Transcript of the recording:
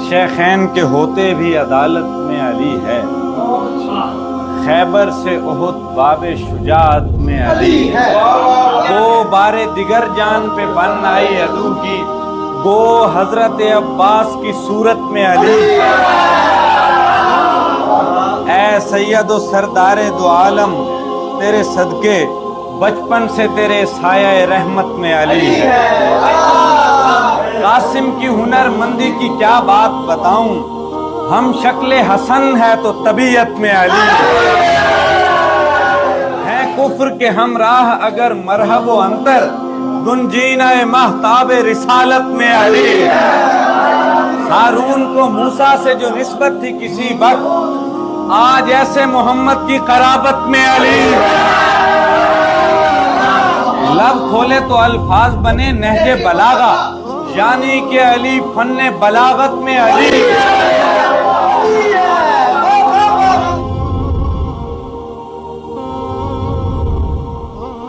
شیخین کے ہوتے بھی عدالت میں علی ہے، خیبر سے احد باب شجاعت میں علی ہے۔ گو بار دیگر جان پہ بن آئی عدو کی، گو حضرت عباس کی صورت میں علی ہے۔ اے سید و سردار دو عالم، تیرے صدقے بچپن سے تیرے سایہ رحمت میں علی ہے۔ قاسم کی ہنر مندی کی کیا بات بتاؤں، ہم شکل حسن ہے تو طبیعت میں علی ہے۔ کفر کے ہمراہ اگر مرحب و انتر، گنجینہ مہتاب رسالت میں علی ہے۔ ہارون کو موسیٰ سے جو نسبت تھی کسی وقت، آج ایسے محمد کی قرابت میں علی ہے۔ لب کھولے تو الفاظ بنے نہج بلاغہ، یعنی کہ علی فن بلاغت میں علی ہے۔